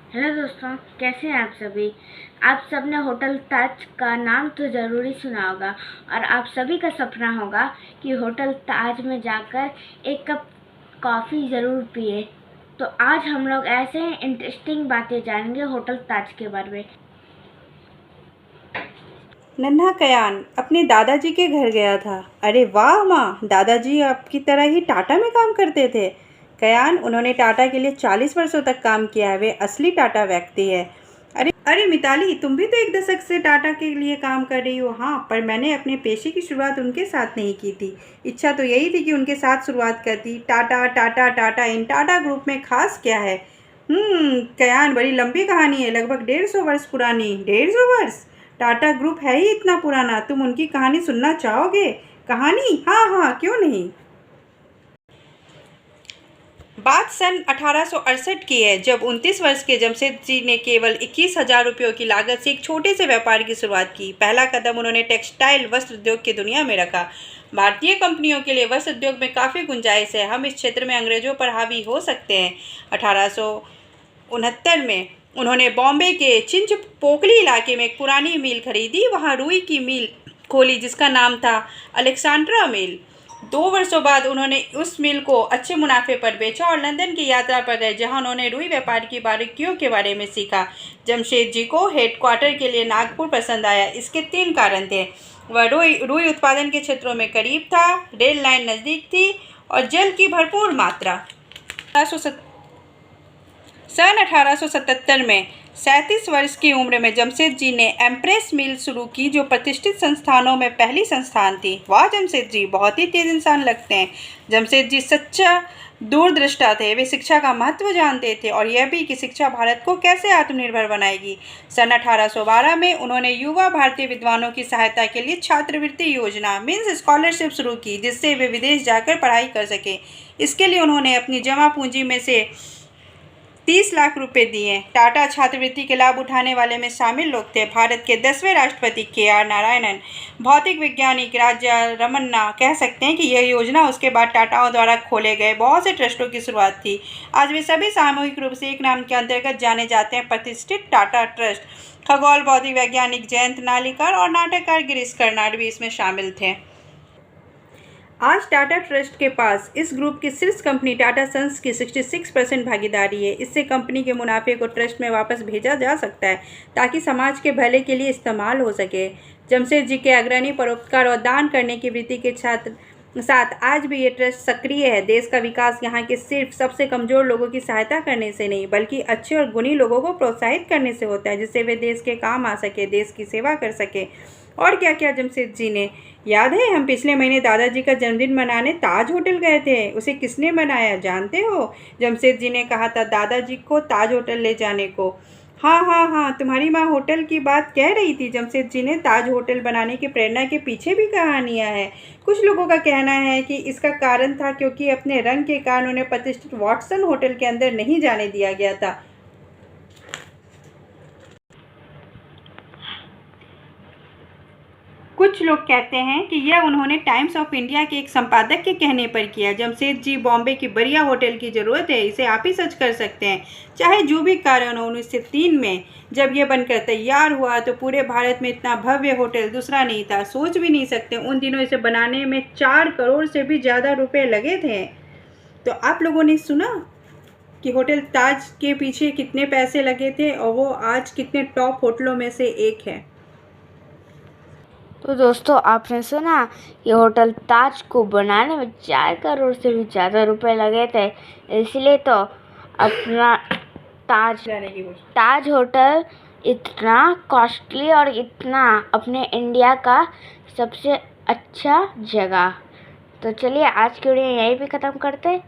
Hello दोस्तों, कैसे हैं आप सभी। आप सब ने होटल ताज का नाम तो ज़रूरी सुना होगा और आप सभी का सपना होगा कि होटल ताज में जाकर एक कप कॉफ़ी ज़रूर पिए। तो आज हम लोग ऐसे इंटरेस्टिंग बातें जानेंगे होटल ताज के बारे में। नन्हा कयान अपने दादाजी के घर गया था। अरे वाह माँ, दादाजी आपकी तरह ही टाटा में काम करते थे। कयान, उन्होंने टाटा के लिए 40 वर्षों तक काम किया है। वे असली टाटा व्यक्ति है। अरे अरे मिताली, तुम भी तो एक दशक से टाटा के लिए काम कर रही हो। हाँ, पर मैंने अपने पेशे की शुरुआत उनके साथ नहीं की थी। इच्छा तो यही थी कि उनके साथ शुरुआत करती। टाटा टाटा टाटा, इन टाटा ग्रुप में खास क्या है? कयान, बड़ी लंबी कहानी है, लगभग 150 वर्ष पुरानी। 150 वर्ष? टाटा ग्रुप है ही इतना पुराना। तुम उनकी कहानी सुनना चाहोगे? कहानी? हाँ हाँ, क्यों नहीं। बात सन 1868 की है, जब 29 वर्ष के जमशेद ने केवल 21,000 रुपयों की लागत से एक छोटे से व्यापार की शुरुआत की। पहला कदम उन्होंने टेक्सटाइल वस्त्र उद्योग की दुनिया में रखा। भारतीय कंपनियों के लिए वस्त्र उद्योग में काफ़ी गुंजाइश है। हम इस क्षेत्र में अंग्रेजों पर हावी हो सकते हैं। 1869 में उन्होंने बॉम्बे के चिंचपोकली इलाके में एक पुरानी मिल खरीदी। वहाँ रुई की मिल खोली जिसका नाम था अलेक्सांड्रा मिल। 2 वर्षों बाद उन्होंने उस मिल को अच्छे मुनाफे पर बेचा और लंदन की यात्रा पर गए, जहां उन्होंने रुई व्यापार की बारीकियों के बारे में सीखा। जमशेद जी को हेडक्वार्टर के लिए नागपुर पसंद आया। इसके 3 कारण थे। वह रुई उत्पादन के क्षेत्रों में करीब था, रेल लाइन नज़दीक थी और जल की भरपूर मात्रा। सन 1877 में 37 वर्ष की उम्र में जमशेद जी ने एम्प्रेस मिल शुरू की, जो प्रतिष्ठित संस्थानों में पहली संस्थान थी। वाह जमशेद जी, बहुत ही तेज इंसान लगते हैं। जमशेद जी सच्चा दूरदृष्टा थे। वे शिक्षा का महत्व जानते थे और यह भी कि शिक्षा भारत को कैसे आत्मनिर्भर बनाएगी। सन 1812 में उन्होंने युवा भारतीय विद्वानों की सहायता के लिए छात्रवृत्ति योजना मीन्स स्कॉलरशिप शुरू की, जिससे वे विदेश जाकर पढ़ाई कर सके। इसके लिए उन्होंने अपनी जमा पूंजी में से 30 लाख रुपए दिए। टाटा छात्रवृत्ति के लाभ उठाने वाले में शामिल लोग थे भारत के 10वें राष्ट्रपति KR नारायणन, भौतिक वैज्ञानिक राजा रमन्ना। कह सकते हैं कि यह योजना उसके बाद टाटाओं द्वारा खोले गए बहुत से ट्रस्टों की शुरुआत थी। आज वे सभी सामूहिक रूप से एक नाम के अंतर्गत जाने जाते हैं, प्रतिष्ठित टाटा ट्रस्ट। खगोल भौतिक वैज्ञानिक जयंत नालिकर और नाटककार गिरीश कर्नाड भी इसमें शामिल थे। आज टाटा ट्रस्ट के पास इस ग्रुप की शीर्ष कंपनी टाटा सन्स की 66% भागीदारी है। इससे कंपनी के मुनाफे को ट्रस्ट में वापस भेजा जा सकता है ताकि समाज के भले के लिए इस्तेमाल हो सके। जमशेद जी के अग्रणी परोपकार और दान करने की वृत्ति के साथ आज भी ये ट्रस्ट सक्रिय है। देश का विकास यहाँ के सिर्फ सबसे कमज़ोर लोगों की सहायता करने से नहीं, बल्कि अच्छे और गुणी लोगों को प्रोत्साहित करने से होता है, जिससे वे देश के काम आ सके, देश की सेवा कर सके। और क्या क्या जमशेद जी ने। याद है, हम पिछले महीने दादाजी का जन्मदिन मनाने ताज होटल गए थे। उसे किसने मनाया जानते हो? जमशेद जी ने कहा था दादाजी को ताज होटल ले जाने को। हाँ हाँ हाँ, तुम्हारी माँ होटल की बात कह रही थी। जमशेद जी ने ताज होटल बनाने की प्रेरणा के पीछे भी कहानियाँ हैं। कुछ लोगों का कहना है कि इसका कारण था क्योंकि अपने रंग के कारण उन्हें प्रतिष्ठित वाटसन होटल के अंदर नहीं जाने दिया गया था। कुछ लोग कहते हैं कि यह उन्होंने टाइम्स ऑफ इंडिया के एक संपादक के कहने पर किया। जमशेद जी, बॉम्बे की बढ़िया होटल की ज़रूरत है, इसे आप ही सच कर सकते हैं। चाहे जो भी कारण हो, 1903 में जब यह बनकर तैयार हुआ तो पूरे भारत में इतना भव्य होटल दूसरा नहीं था। सोच भी नहीं सकते, उन दिनों इसे बनाने में 4 करोड़ से भी ज़्यादा रुपये लगे थे। तो आप लोगों ने सुना कि होटल ताज के पीछे कितने पैसे लगे थे और वो आज कितने टॉप होटलों में से एक है। तो दोस्तों, आपने सुना कि होटल ताज को बनाने में 4 करोड़ से भी ज़्यादा रुपए लगे थे। इसलिए तो अपना ताज होटल इतना कॉस्टली और इतना अपने इंडिया का सबसे अच्छा जगह। तो चलिए आज की वीडियो यहीं पे ख़त्म करते हैं।